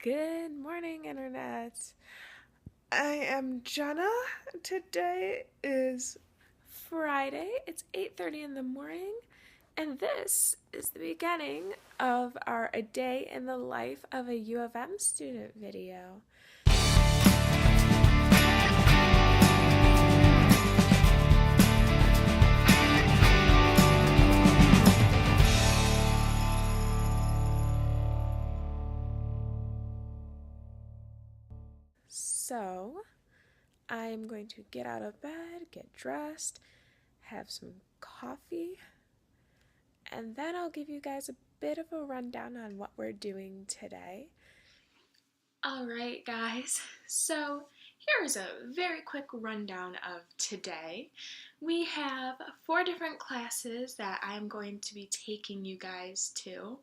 Good morning, Internet. I am Jenna. Today is Friday. It's 8:30 in the morning, and this is the beginning of our A Day in the Life of a U of M student video. So, I'm going to get out of bed, get dressed, have some coffee, and then I'll give you guys a bit of a rundown on what we're doing today. Alright, guys, so here's a very quick rundown of today. We have 4 different classes that I am going to be taking you guys to,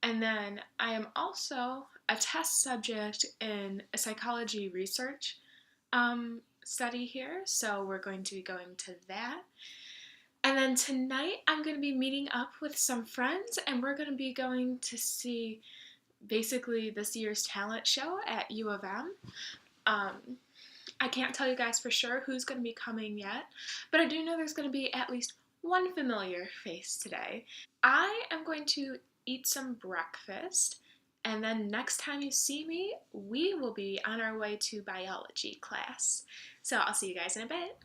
and then I am also a test subject in a psychology research study here, so we're going to be going to that. And then tonight I'm going to be meeting up with some friends, and we're going to be going to see basically this year's talent show at U of M. I can't tell you guys for sure who's going to be coming yet, but I do know there's going to be at least one familiar face today. I am going to eat some breakfast, and then next time you see me, we will be on our way to biology class. So I'll see you guys in a bit.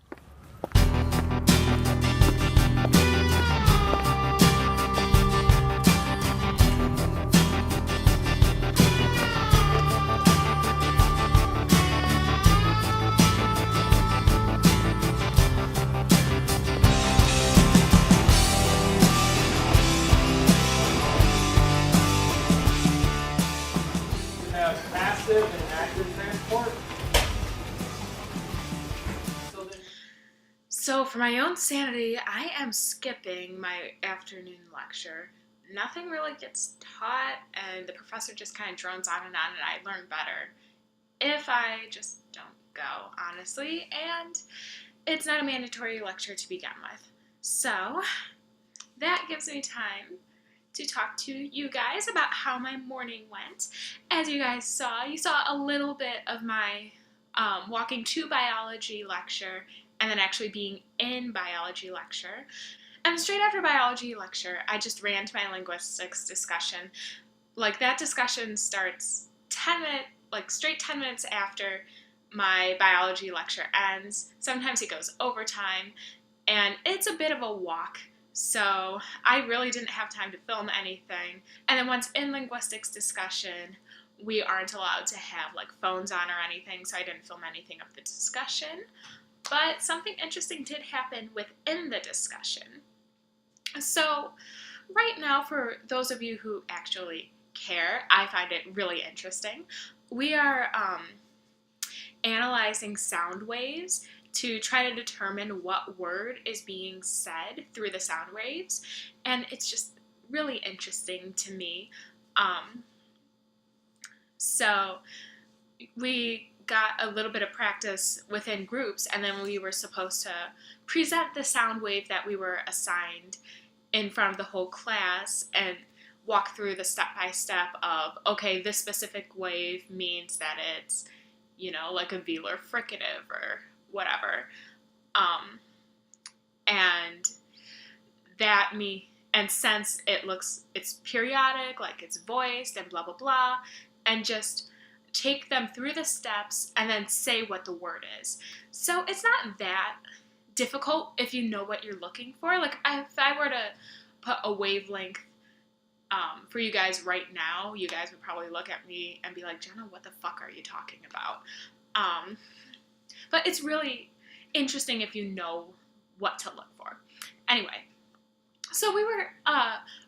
Passive and active transport. So for my own sanity, I am skipping my afternoon lecture. Nothing really gets taught, and the professor just kind of drones on, and I learn better if I just don't go, honestly, and it's not a mandatory lecture to begin with. So that gives me time to talk to you guys about how my morning went. As you guys saw, you saw a little bit of my walking to biology lecture and then actually being in biology lecture. And straight after biology lecture, I just ran to my linguistics discussion. Like, that discussion starts 10 minutes, like straight 10 minutes after my biology lecture ends. Sometimes it goes overtime, and it's a bit of a walk. So I really didn't have time to film anything. And then once in linguistics discussion, we aren't allowed to have like phones on or anything, so I didn't film anything of the discussion. But something interesting did happen within the discussion. So right now, for those of you who actually care, I find it really interesting. We are analyzing sound waves to try to determine what word is being said through the sound waves, and it's just really interesting to me. So we got a little bit of practice within groups, and then we were supposed to present the sound wave that we were assigned in front of the whole class and walk through the step-by-step of, okay, this specific wave means that it's, like a velar fricative or whatever. And and since it's periodic, like it's voiced and blah, blah, blah, and just take them through the steps and then say what the word is. So it's not that difficult if you know what you're looking for. Like, if I were to put a wavelength for you guys right now, you guys would probably look at me and be like, Jenna, what the fuck are you talking about? But it's really interesting if you know what to look for. Anyway, so we were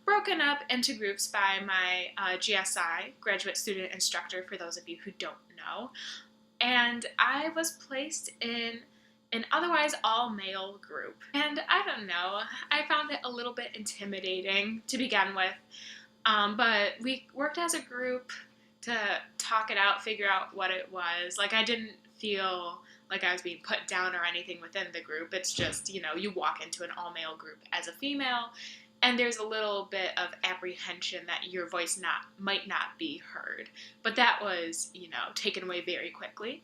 broken up into groups by my GSI, graduate student instructor, for those of you who don't know. And I was placed in an otherwise all-male group. And I don't know, I found it a little bit intimidating to begin with. But we worked as a group to talk it out, figure out what it was. Like, I didn't feel like I was being put down or anything within the group. It's just, you walk into an all-male group as a female, and there's a little bit of apprehension that your voice might not be heard. But that was, taken away very quickly.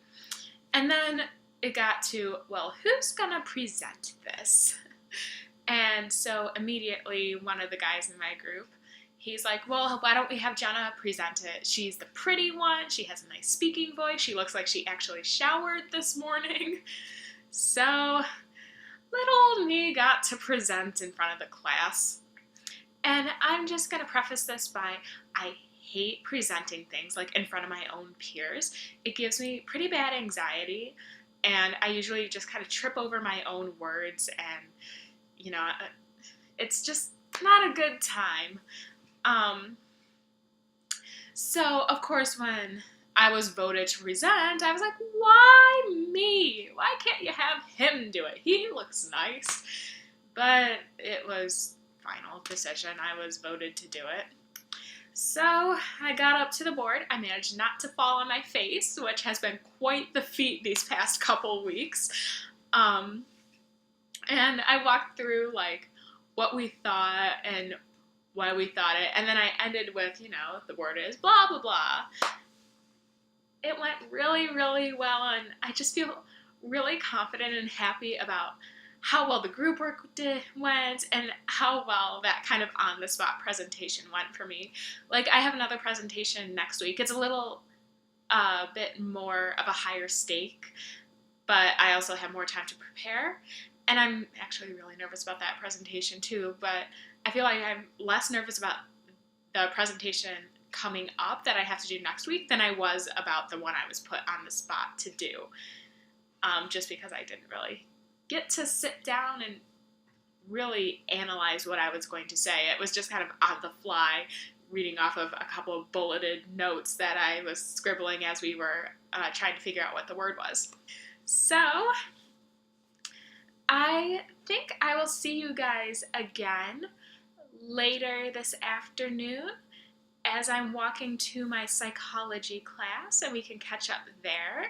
And then it got to, well, who's going to present this? And so immediately one of the guys in my group, he's like, well, why don't we have Jenna present it? She's the pretty one. She has a nice speaking voice. She looks like she actually showered this morning. So little old me got to present in front of the class. And I'm just going to preface this by, I hate presenting things like in front of my own peers. It gives me pretty bad anxiety, and I usually just kind of trip over my own words, and it's just not a good time. So of course when I was voted to present, I was like, why me? Why can't you have him do it? He looks nice. But it was final decision. I was voted to do it. So I got up to the board. I managed not to fall on my face, which has been quite the feat these past couple weeks. And I walked through like what we thought and why we thought it. And then I ended with, the word is blah, blah, blah. It went really, really well, and I just feel really confident and happy about how well the group work went and how well that kind of on-the-spot presentation went for me. Like, I have another presentation next week. It's a little bit more of a higher stake, but I also have more time to prepare, and I'm actually really nervous about that presentation too, but I feel like I'm less nervous about the presentation coming up that I have to do next week than I was about the one I was put on the spot to do, just because I didn't really get to sit down and really analyze what I was going to say. It was just kind of on the fly, reading off of a couple of bulleted notes that I was scribbling as we were trying to figure out what the word was. So I think I will see you guys again later this afternoon as I'm walking to my psychology class, and we can catch up there.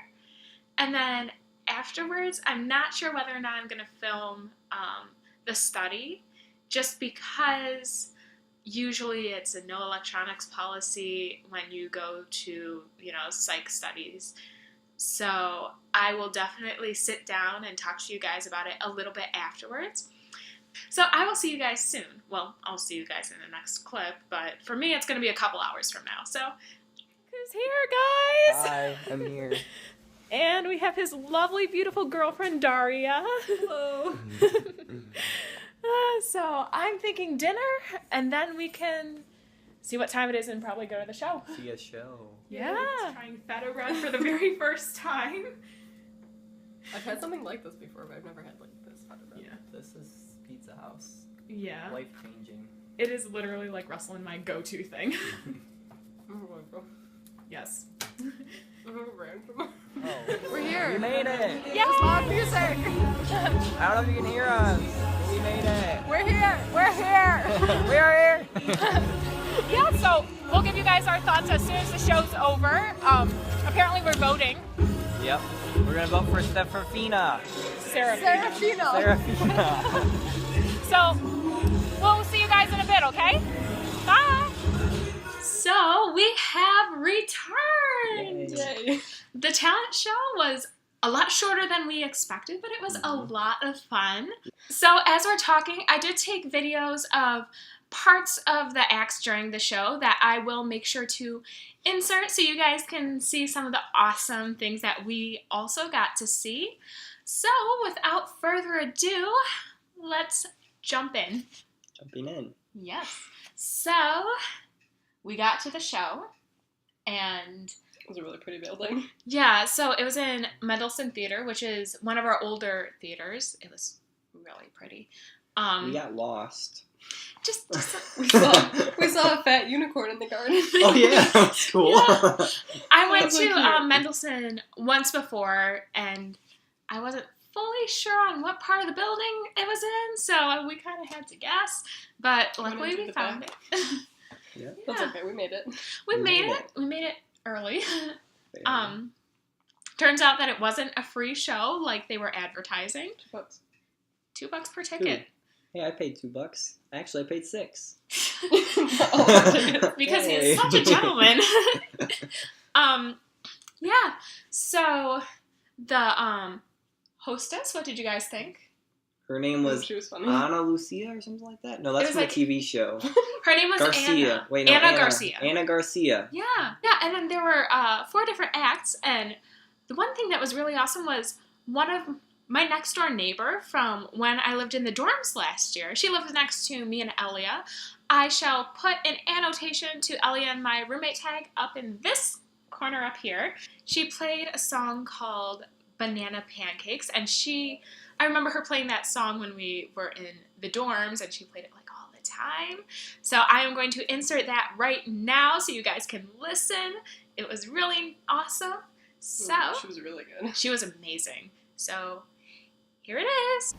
And then afterwards, I'm not sure whether or not I'm going to film the study, just because usually it's a no electronics policy when you go to, psych studies. So I will definitely sit down and talk to you guys about it a little bit afterwards. So I will see you guys soon. Well, I'll see you guys in the next clip, but for me, it's going to be a couple hours from now. So, who's here, guys? Hi, I'm here. And we have his lovely, beautiful girlfriend, Daria. Hello. So I'm thinking dinner, and then we can see what time it is and probably go to the show. See a show. Yeah. Trying feta bread for the very first time. I've had something like this before, but I've never had like this feta bread. Yeah. This is Pizza House. Yeah. Life-changing. It is literally like wrestling my go-to thing. Yes. Oh, We're here. we made it! Yay! Loud music. I don't know if you can hear us. We made it. We're here. We're here. We are here. Yeah, so we'll give you guys our thoughts as soon as the show's over. Apparently we're voting. Yep. We're gonna vote for Serafina. Serafino. So we'll see you guys in a bit, okay? Bye! So we have returned! Yay. The talent show was a lot shorter than we expected, but it was a lot of fun. So as we're talking, I did take videos of parts of the acts during the show that I will make sure to insert so you guys can see some of the awesome things that we also got to see. So without further ado, let's jump in. Jumping in. Yes. So we got to the show, and It was a really pretty building. yeah, so it was in Mendelssohn Theater, which is one of our older theaters. It was really pretty. We got lost. Just We saw a fat unicorn in the garden. Oh yeah, that's cool. Yeah. I went That's so to cute. Mendelssohn once before, and I wasn't fully sure on what part of the building it was in, so we kind of had to guess, but luckily into we the found back. it. Yeah. That's okay. We made it. We We made made it. We made it early. Yeah. Turns out that it wasn't a free show like they were advertising. Books. $2 per ticket. Hey, I paid $2. Actually, I paid $6. Because he Hey. is such a gentleman. Yeah. So the hostess, what did you guys think? Her name was She was funny. Anna Lucia or something like that? No, that's was from like- a TV show. Her name was Garcia. Anna. Wait, no, Anna Garcia. Anna Garcia. Yeah. And then there were 4 different acts, and the one thing that was really awesome was one of my next door neighbor from when I lived in the dorms last year. She lives next to me and Elia. I shall put an annotation to Elia and my roommate tag up in this corner up here. She played a song called Banana Pancakes, and I remember her playing that song when we were in the dorms, and she played it like all the time. So I am going to insert that right now so you guys can listen. It was really awesome. So She was really good. she was amazing. So here it is.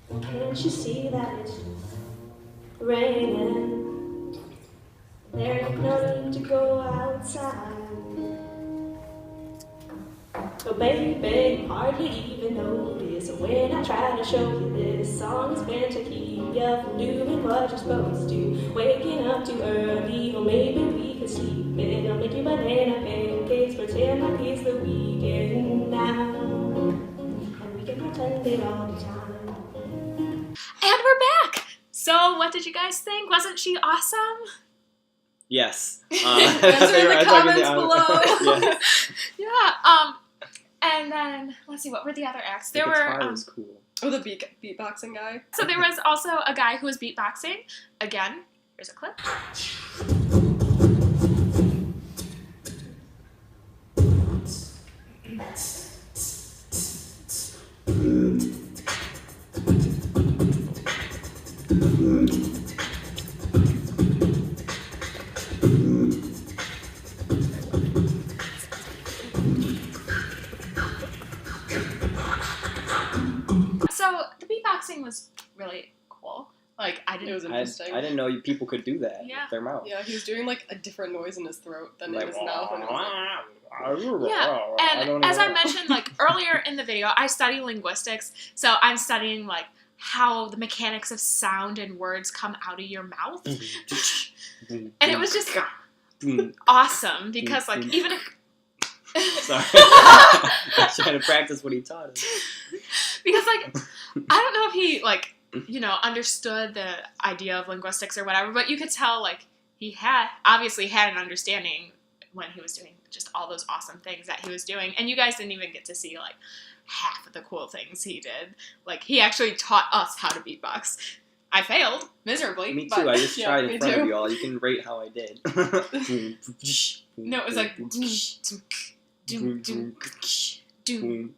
Can't you see that it's just raining? There's no need to go outside. So baby, hardly even notice when I try to show you this song is meant to keep you from doing what you're supposed to. Waking up too early, or maybe we could sleep in. I'll make you banana pancakes, pretend like it's the weekend now, and we can pretend it all the time. And we're back! So what did you guys think? Wasn't she awesome? Yes. Answer in the comments below. Yes. Yeah, and then, let's see, what were the other acts? The There guitar were, was cool. Oh, the beatboxing guy. so there was also a guy who was beatboxing. Again, here's a clip. So the beatboxing was really cool. Like, I It didn't... was I interesting. didn't know people could do that Yeah. with their mouth. Yeah, he was doing like a different noise in his throat than in his mouth. And it was Yeah, and as I mentioned, like, earlier in the video, I study linguistics, so I'm studying, like, how the mechanics of sound and words come out of your mouth. And it was just awesome, because, like, even if... Sorry. I was trying to practice what he taught us. Because, like, I don't know if he, like, you know, understood the idea of linguistics or whatever, but you could tell, like, he obviously had an understanding when he was doing just all those awesome things that he was doing. And you guys didn't even get to see, like, half of the cool things he did. Like, he actually taught us how to beatbox. I failed miserably. Me but- too. I just Yeah, tried me in front of too. you all. You can rate how I did. No, it was like... I'm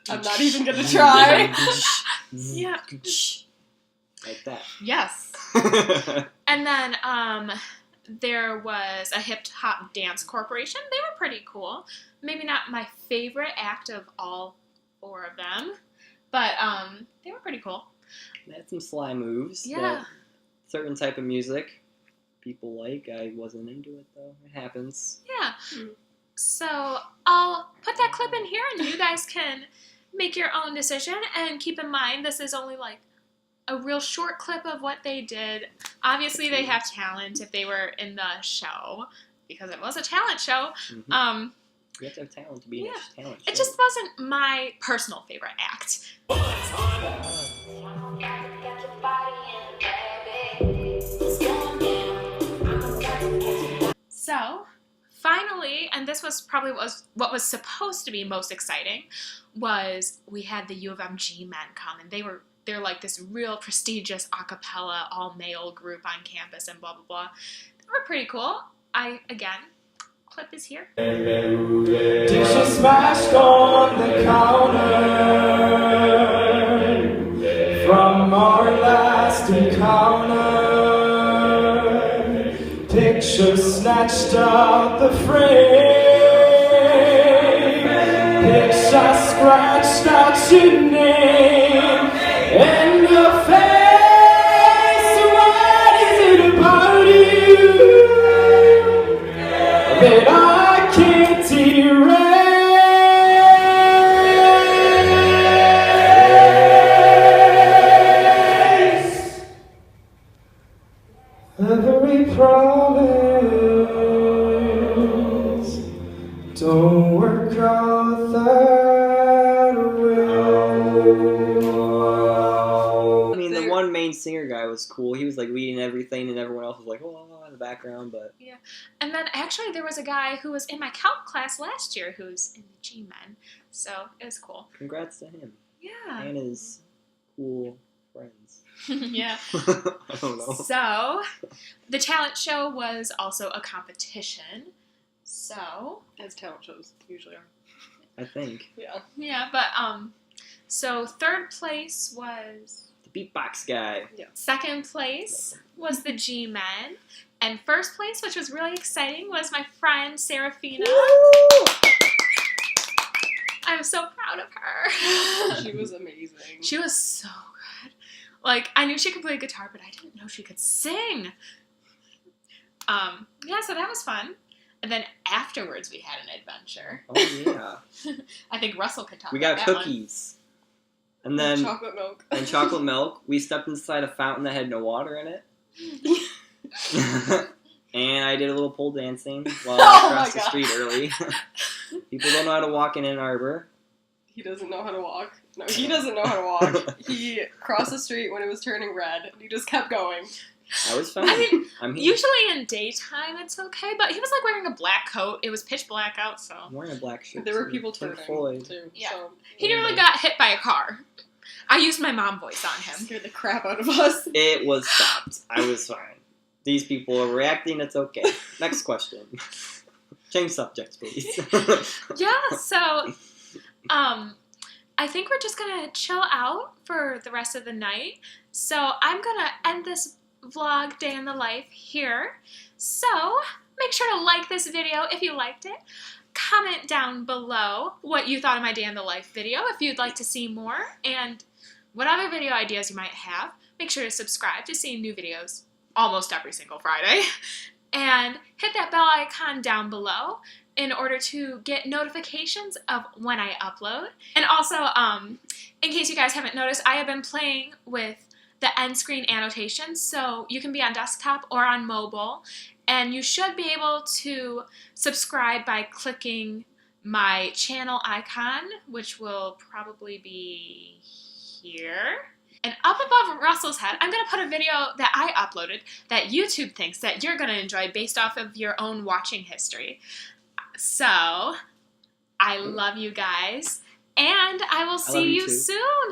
not even gonna try. Yeah. Like that. Yes. And then there was a hip hop dance corporation. They were pretty cool. Maybe not my favorite act of all 4 of them, but they were pretty cool. They had some sly moves. Yeah. That certain type of music people like. I wasn't into it though. It happens. Yeah. Mm. So I'll put that clip in here, and you guys can make your own decision. And keep in mind, this is only like a real short clip of what they did. Obviously, they have talent if they were in the show, because it was a talent show. Mhm. You have to have talent to be in Yeah. a talent It show. just wasn't my personal favorite act. So, finally, and this was probably what was supposed to be most exciting, was we had the U of M G men come, and they're like this real prestigious a cappella all-male group on campus and blah, blah, blah. They were pretty cool. Clip is here. Dishes smashed on the counter from our last encounter. Pictures snatched out the frame. Picture scratched out your name and your face. What is it about you was cool. He was like leading everything, and everyone else was like, oh, in the background. But And then actually there was a guy who was in my calc class last year who's in the G-Men. So it was cool. congrats to him Yeah. and his cool friends. Yeah. I don't know. So the talent show was also a competition. So As talent shows usually are. I think yeah, but so third place was the beatbox guy. second place was the G-Men, and first place, which was really exciting, was my friend Serafina. I'm so proud of her. She was amazing. She was so good. Like, I knew she could play guitar, but I didn't know she could sing. Yeah, so that was fun. And then afterwards, we had an adventure. Oh yeah. I think Russell could talk We about got that one. cookies. And then chocolate milk. and chocolate milk. We stepped inside a fountain that had no water in it. And I did a little pole dancing while I Oh crossed my the God. street early. People don't know how to walk in Ann Arbor. He doesn't know how to walk. No, he doesn't know how to walk. He crossed the street when it was turning red, and he just kept going. I was fine. I mean, I'm here. usually in daytime it's okay, but he was like wearing a black coat. It was pitch black out, so I'm wearing a black shirt. There were too. people Pink turning, Floyd. too. Yeah. So he nearly got hit by a car. I used my mom voice on him. scared the crap out of us. It was stopped. I was fine. These people are reacting. It's okay. Next question. Change subjects, please. Yeah, so I think we're just gonna chill out for the rest of the night. So I'm gonna end this vlog day in the life here. So make sure to like this video if you liked it. Comment down below what you thought of my day in the life video if you'd like to see more, and what other video ideas you might have. Make sure to subscribe to see new videos almost every single Friday. And hit that bell icon down below in order to get notifications of when I upload. And also, in case you guys haven't noticed, I have been playing with the end screen annotations, so you can be on desktop or on mobile, and you should be able to subscribe by clicking my channel icon, which will probably be here. And up above Russell's head, I'm going to put a video that I uploaded that YouTube thinks that you're going to enjoy based off of your own watching history. So, I love you guys, and I will see you too. soon.